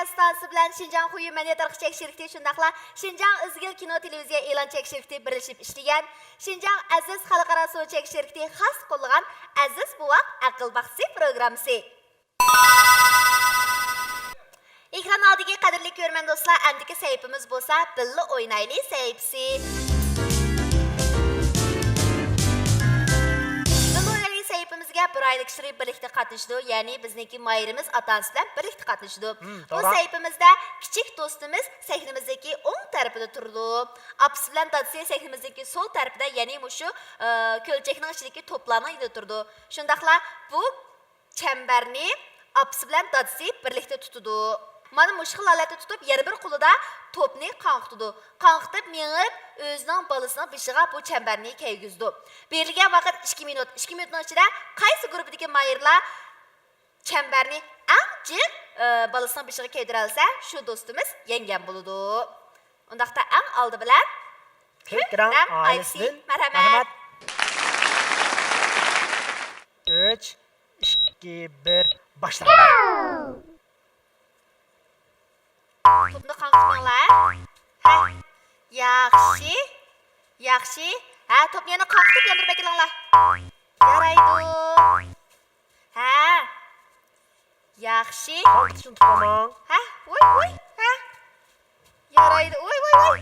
stansı bilan Şinjan Huyu Medyat Tarqi Çek şirketi şundaqla Şinjan İzgil Kino Televiziya e'lon çek şirketi birleşip işlegan Şinjan Aziz Xalqaro Suv Çek şirketi xas qo'llagan Aziz Buvaq Aql Baxsi programmasi. Ekran aldagi qadrli ko'rman do'stlar, andiki sayfimiz bo'lsa Billa o'ynayli sayfisi. Sayfimizga bir oylik ishtirok birlikda qatnashdi, ya'ni bizniki mayrimiz otasi bilan birlikda qatnashdi. Bu sayfimizda kichik do'stimiz sahnamizdagi o'ng tarafida turdi. Apsi bilan dadasi sahnamizdagi so'l tarafida, ya'ni shu ko'lchakning ichidagi to'plarning ida turdi. Shundaqla bu chambarni apsi bilan dadasi birlikda tutdi. Mana mush holatda tutib, yana bir qo'lida to'pni qanqitdi. Qanqitib mengib o'zining balasining beshiga bu chambarni kaygizdi. Berilgan vaqt 2 minut. 2 minutning ichida qaysi guruhdagi mayrlar chambarni aniq balasining beshiga kaydira olsa, shu do'stimiz yenggan bo'ladi. Undaqda eng oldi bilan Ko'kram ailasidan marhamat. 3 2 1 boshlaymiz. To'pni qanqitmanglar. Ha. Yaxshi. Yaxshi. Ha, to'pni yana qanqitib yandirib kelinglar. Yaraydi. Ha. Yaxshi. Qanqitishni tutmang. Ha, voy. Ha. Yaraydi. Voy. Voy.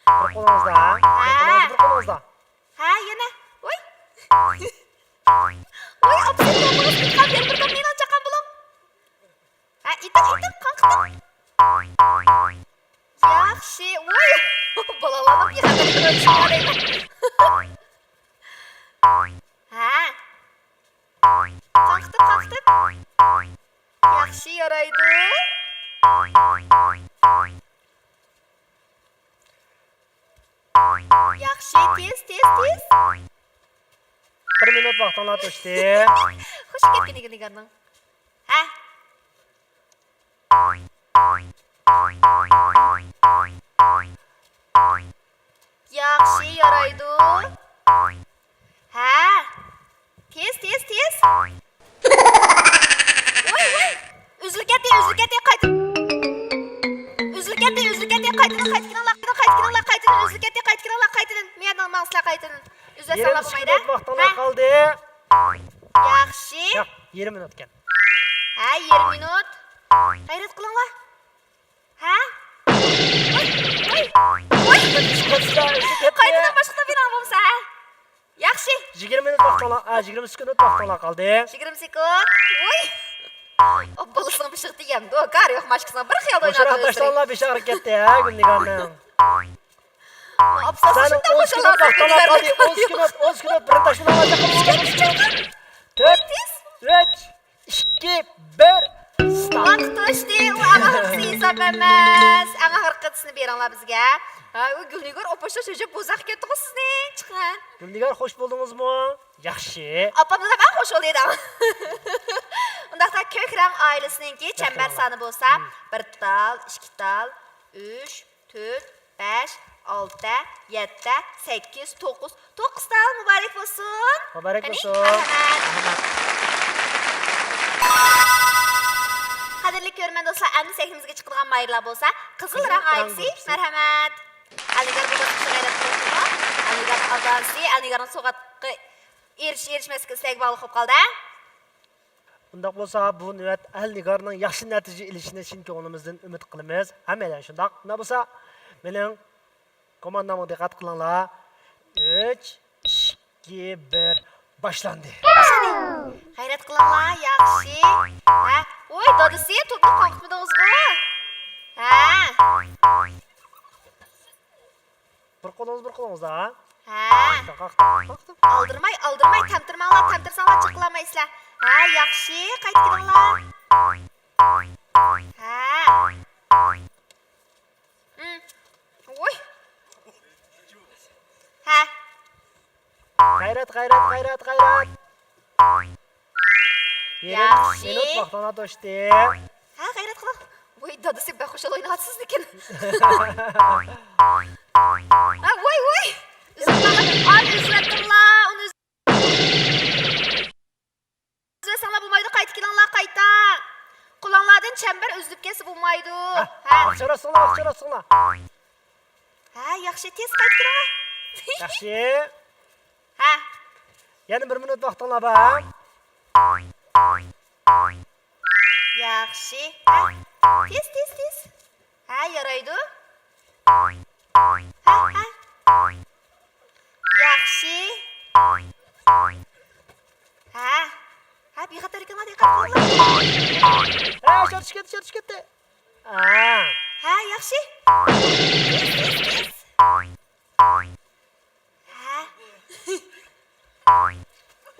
Bir qo'lingizda. Bir qo'lingizda. Ha, yana. Voy. Voy, opsiz to'pni chiqqan bir to'pni chaqan bo'ling. Ha, itib qanqitib. Yaxshi. Voy. Bolalarni yig'atib o'tishadi. Ha. Qanqitib. Yaxshi yaraydi. Yaxshi, tez. 1 minut vaqtingiz o'tdi. Xush ketgan ekan. Ha. Yaxshi yaraydi. Ha. Tez. Voy. Uzilib ketdi, qayt. Uzilib ketdi, qaytdan. Mendan maqsad qaytdan. Uzilsanglar bo'lmaydi. Vaqtingiz qoldi. Yaxshi. Yo'q, 20 minut ekan. Ha, 20 minut. G'ayrat qilinglar. Ha? Voy. Qaytadan boshqa bino bo'lsa. Yaxshi. 20 minut vaqtingiz, 20 sekund vaqtingiz qoldi. 20 sekund. Voy. Obbolasini pishirdi ham. Do'kar yo'q, mashqasini bir xiyol O'shara o'ynadi. tashlanlar besh harakatda, Gulnigarning. Obsasi Sen shunday 10 sekund vaqtingiz qoldi. 10 sekund bir tashlab olacak. 4 3 2 1 start. Vaqt o'tdi. U aniq hisob emas. Aniq harqatisini beringlar bizga. Ha, u Gulnigar opashda sho'ja bo'zaq ketdi-ku sizni. Chiqing. Gulnigar xush bo'ldingizmi? Yaxshi. Opamdan ham xush bo'ldim. Undaqda Ko'kram oilasininki chambar soni bo'lsa 1 tal, 2 tal, 3, 4, 5, 6, 7, 8, 9. 9 tal muborak bo'lsin. Muborak bo'lsin. Qadrli ko'rman do'stlar, endi sahnamizga chiqadigan mayrlar bo'lsa, Qizil rang oilasi, marhamat. Aligar bu g'ayrat qildi. Aligar odamsi, Aligarning so'g'atqi erishmasga istak bog'liq bo'lib qoldi. Undaq bo'lsa, bu navbat Alnigarning yaxshi natija ilishini chin ko'nglimizdan umid qilamiz. Hammadan shundaq. Unda bo'lsa, mening komandamga diqqat qilinglar. 3 2 1 boshlandi. G'ayrat qilinglar, yaxshi. Ha, voy, dadasi, to'pni qo'qitmadingizmi? Ha. Bir qo'lingizda. Ha. Qaqtib. Aldirmay, tamtirmanglar, tamtirsanglar chiqlamaysizlar. Ha, yaxshi, qaytkiringlar. Ha. Voy. Ha. G'ayrat. Yaxshi. Minut vaqtini to'shdi. Ha, g'ayrat qiling. Voy, dadasi baxushal o'ynayapsiz lekin. Ha, voy. Uzattinglar, uni uzatsanlar bo'lmaydi, qaytib kelinglar, qayta. Ha, yaxshi, tez qaytib kiringlar. Yaxshi. Ha, Yana 1 minut vaqtinglar bor. yaxshi. Ha, tez. Ha, yaraydi. Ha. Yaxshi. Ha, bexatar ekanlar, diqqat qilinglar. Ha, shortish ketdi. Ha, yaxshi. Tez. Ha.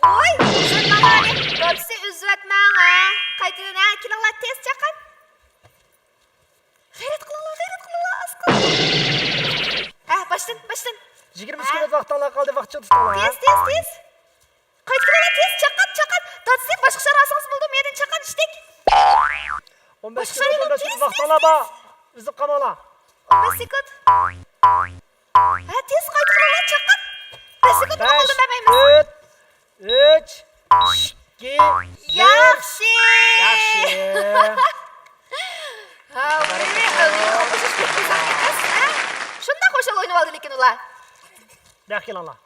Oy, shunday dodisi uzatmang, ha. Qaytadan ha, kelinglar, tez chaqin. G'ayrat qilinglar, asqar. Ha, boshdan. 20 sekund vaqtinglar qoldi, vaqtcha tutinglar. Tez. Qaytib kelinglar, tez chaqin. Dodisi boshqa sharasingiz bo'ldi, mendan chaqin ishdik. 15 sekund vaqtinglar bor. Uzib qolmanglar. 15 sekund. Ha, tez qaytib kelinglar, chaqin. 5 sekund qoldi, demaymiz. 4, 3, 2, Yaxshi. Yaxshi. Ha, shunda qo'shib o'ynab oldi lekin ular. Buyoqqa kelinglar.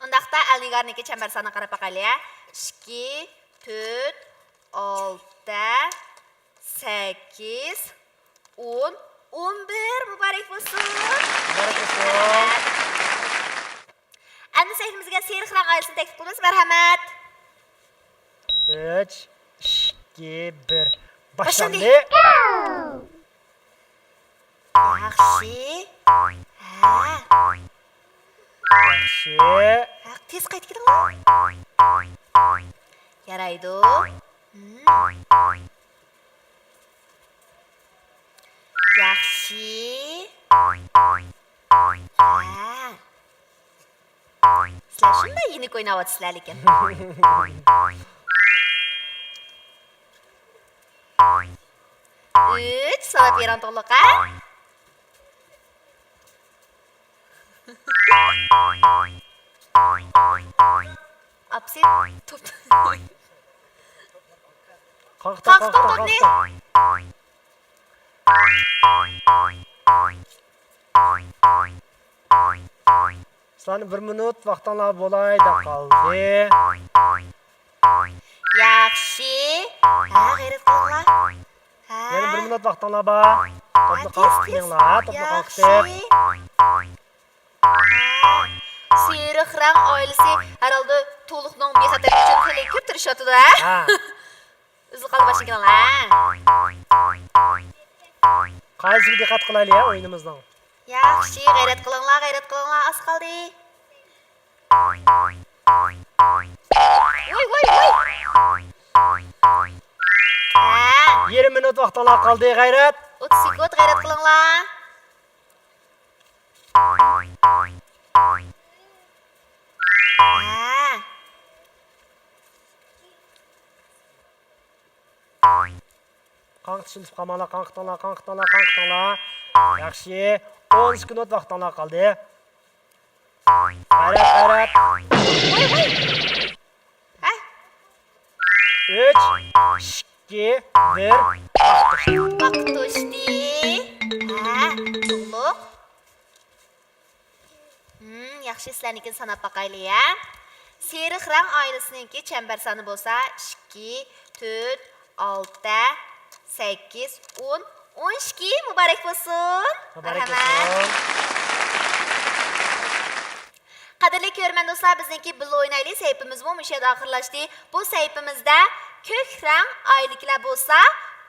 Undaqda Alnigarniki chambar soni qarab boqaylik. 2, 4, 6, 8, 10, 11 muborak bo'lsin. Muborak bo'lsin. Endi saytimizga Serixrang oilasini taklif qilamiz. Marhamat. 3, 2, 1. Boshlandi. Boshlandi. Yaxshi. Ha, Yaxshi. tez qaytib kelinglar. Yaraydi. Yaxshi. Sizlar shunday yenik o'ynayapsizlar lekin. 3 so'rab beran to'liqa. Apsi top. Qalqdi. Sizlarning 1 minut vaqtinglar bo'laydi qoldi. Yaxshi. Ha, g'ayrat qilinglar. Ha. Yana 1 minut vaqtinglar bor. To'pni qalqtinglar, to'pni qalqting. Serixrang oilasi herhalde to'liqning bexatar uchun xili ko'p tirishyapti-da. Ha. O'zi qalb boshiganlar. Qaysiga diqqat qilaylik o'yinimizdan. Yaxshi, g'ayrat qilinglar, az qoldi. Voy. Ha, 20 minut vaqtinglar qoldi, g'ayrat. 30 sekund g'ayrat qilinglar. Ha. Qanqitishni qamanglar, qanqitinglar. Yaxshi. 10 sekund vaqtinglar qoldi. G'ayrat. Ha. 3, 2, 1. Vaqt o'tdi. Ha, to'liq. Yaxshi, sizlarniki sanab boqaylik, ha. Serixrang oilasiniki chambar soni bo'lsa 2, 4, 6, 8, 10, 12 muborak bo'lsin. Muborak Marhamat. bo'lsin. Qadrli ko'rman do'stlar, bizniki birga o'ynaylik saytimiz bu yerda oxirlashdi. Bu saytimizda ko'k rang oyliklar bo'lsa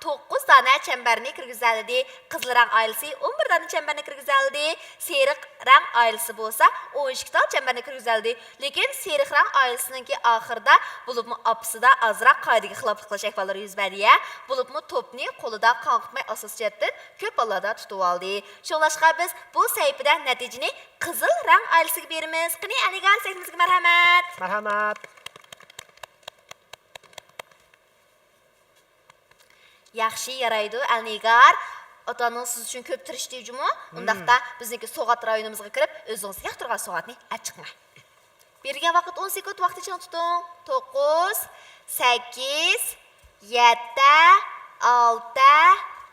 9 dona chambarni kirgizadi. Qizil rang oilasi 11 dona chambarni kirgizadi. Seriq rang oilasi bo'lsa 12 dona chambarni kirgizadi. Lekin seriq rang oilasininki oxirida bo'libmi opsida azroq qoidaga xiloflik qilish ahvollari yuz berdi. Bo'libmi to'pni qo'lida qanqitmay asosiyatdan ko'p ballada tutib oldi. Shunlashqa biz bu saytida natijani qizil rang oilasiga beramiz. Qani anigan saytimizga marhamat. Marhamat. Yaxshi yaraydi Alnigar. Otanız siz uchun ko'p tirishdi jumu. Undaqda bizniki so'g'at rayonimizga kirib, o'zingiz yoqtirgan so'g'atni achchiqlang. Bergan vaqt 10 sekund vaqt ichida tuting. 9, 8, 7, 6,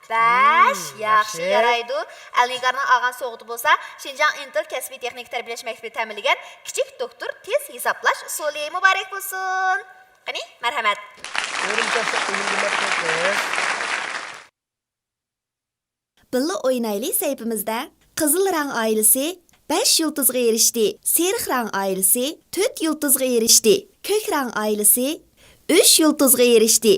5. Yaxshi, yaxshi. yaraydi. Alnigarning olgan so'g'di bo'lsa, Xinjiang Intel kasbiy texnik tarbiyalash maktabi ta'minlagan kichik doktor tez hisoblash usuli muborak bo'lsin. Qani, marhamat. O'rinchoqda o'yinlar Billa o'ynayli sayfimizda Qizil rang oilasi 5 yulduzga erishdi. Seriq rang oilasi 4 yulduzga erishdi. Ko'k rang oilasi 3 yulduzga erishdi.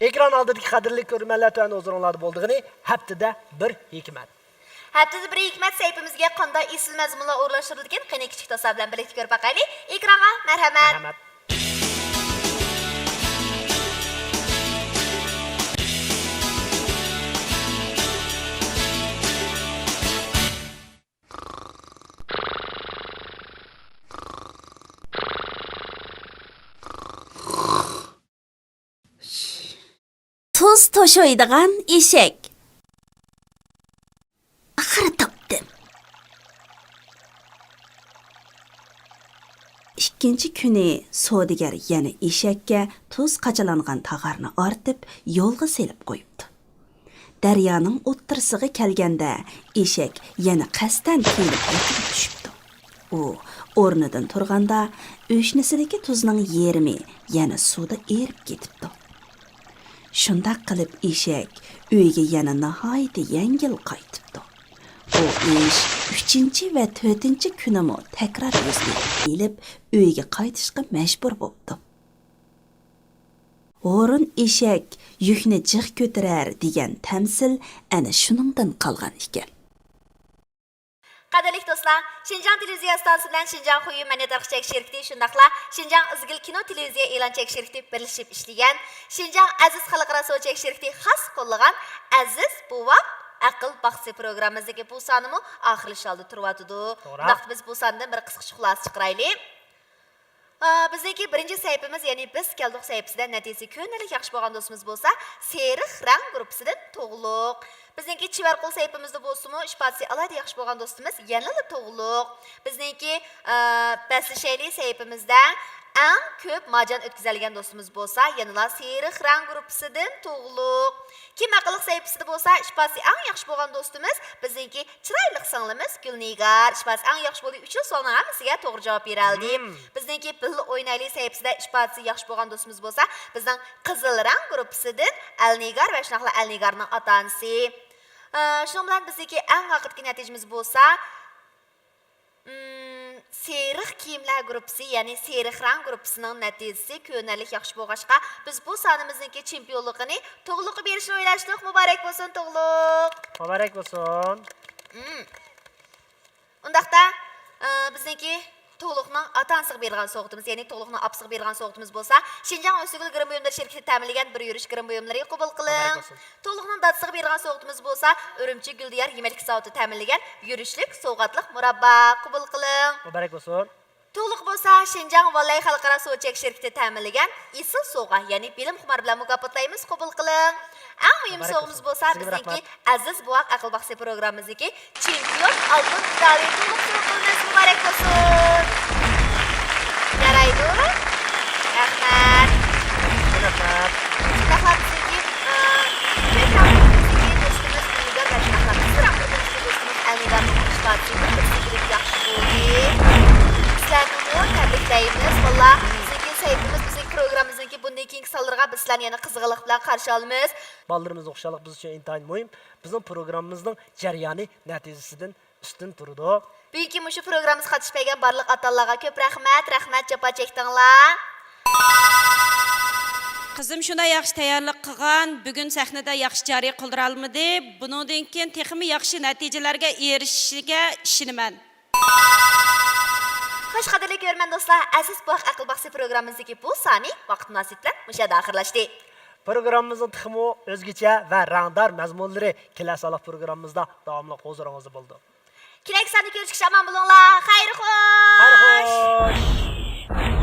Ekran oldidagi qadrli ko'rmanlar tuan o'zinglarda bo'ldig'ini haftada bir hikmat. Haftada bir hikmat sayfimizga qanday isl mazmunlar o'rnashtirilgan qani kichik to'sa bilan birlikda ko'rib boqaylik. Ekranga marhamat. Rahmat. Tuz to'shaydigan eshak. Axir topdim. Ikkinchi kuni savdogar yana eshakka tuz qachalangan tag'arni ortib, yo'lga selib qo'yibdi. Daryoning o'ttirsig'i kelganda eshak yana qasdan kelib yiqilib tushibdi. U o'rnidan turganda o'shnisidagi tuzning yerimi yana suvda erib ketibdi. Shunday qilib eshak uyga yana nihoyat yengil qaytibdi. Bu ish 3-chi va 4-chi kunimi takror yuz berib, uyga qaytishga majbur bo'ldi. O'rin eshak yukni jiq ko'tarar degan tamsil ana shuningdan qolgan ekan. Qadrli do'stlar, Xinjiang televiziya stansiyasi bilan Xinjiang Huyu Mani tarqachilik shirkati shundaqla Xinjiang izgil kino televiziya e'lon chek shirkati birlashib ishlagan Xinjiang Aziz xalqaro so'chek shirkati xas qo'llagan Aziz Buvoq aql baxsi programmamizga bu sonimi oxirlashaldi turyotdi. Vaqt biz bu sondan bir qisqa xulosa chiqaraylik. Bizdeki birinci sayfimiz yani biz keldik sayfisidan natijasi ko'nalik yaxshi bo'lgan do'stimiz bo'lsa, seriq rang gruppasidan to'g'liq. Bizniki chivarqul sayfimizda bo'lsa-mu, ishpatsi alayda yaxshi bo'lgan do'stimiz yanada to'g'liq. Bizniki basishayli sayfimizda eng ko'p majan o'tkazilgan do'stimiz bo'lsa, yanada seriq rang gruppasidan to'g'liq. Kim aqlliq sayfisida bo'lsa, ishpatsi eng yaxshi bo'lgan do'stimiz bizniki chiroyli singlimiz Gulnigar. Ishpatsi eng yaxshi bo'lgan 3 savolning hammasiga to'g'ri javob beraldi. Bizniki bil o'ynayli sayfisida ishpatsi yaxshi bo'lgan do'stimiz bo'lsa, bizning qizil rang gruppasidan Alnigar va shunaqla Alnigarning ota-onasi. Shuning bilan bizniki eng oxirgi natijamiz bo'lsa, seriq kiyimlar gruppasi, ya'ni seriq rang gruppasining natijasi ko'nalik yaxshi bo'lg'achqa, biz bu sonimizniki chempionligini to'g'liq berishni o'ylashdik. Muborak bo'lsin, to'g'liq. Muborak bo'lsin. Undaqda bizniki to'g'liqning ota-onasiga berilgan so'g'dimiz, ya'ni to'g'liqning opasiga berilgan so'g'dimiz bo'lsa, Xinjiang O'sugul grim buyumlar shirkati ta'minlagan bir yurish grim buyumlari qabul qiling. To'g'liqning dadasiga berilgan so'g'dimiz bo'lsa, Urumchi Guldiyar yemaklik zavodi ta'minlagan yurishlik sovg'atliq murabba qabul qiling. Muborak bo'lsin. To'g'liq bo'lsa, Xinjiang Vallay xalqaro so'chak shirkati ta'minlagan isil sovg'a, ya'ni bilim xumar bilan mukofotlaymiz, qabul qiling. Eng muhim so'g'imiz bo'lsa, bizniki Aziz Buvoq aql baxsi programmamizdagi chempion oltin medali to'liq so'g'imiz muborak bo'lsin. Yaraydi. Rahmat. Rahmat. Rahmat sizga. Tabriklaymiz. Valla bizning saytimiz, bizning programmamizdagi bunday keyingi sonlarga bizlarni yana qiziqlik bilan qarshi olamiz. Bolalarimiz o'xshalik biz uchun intayin muhim. Bizning programmamizning jarayoni natijasidan ustun turdi. Bugungi mushu programmamizga qatnashgan barliq ota-onalarga ko'p rahmat, javob chekdinglar. Qizim shunday yaxshi tayyorlik qilgan, bugun sahnada yaxshi joriy qildira olmadi. Buningdan keyin texmi yaxshi natijalarga erishishiga ishonaman. Xo'sh, qadrli ko'rman do'stlar, Aziz Buvoq aql baxsi programmamizdagi bu soni vaqt munosib bilan mushada oxirlashdi. Programmamizning texmo o'zgacha va rangdor mazmunlari kelasi soliq programmamizda davomli huzuringizda bo'ldi. Kelasi sonni ko'rishga omon bo'linglar. Xayr xo'sh. Xayr xo'sh.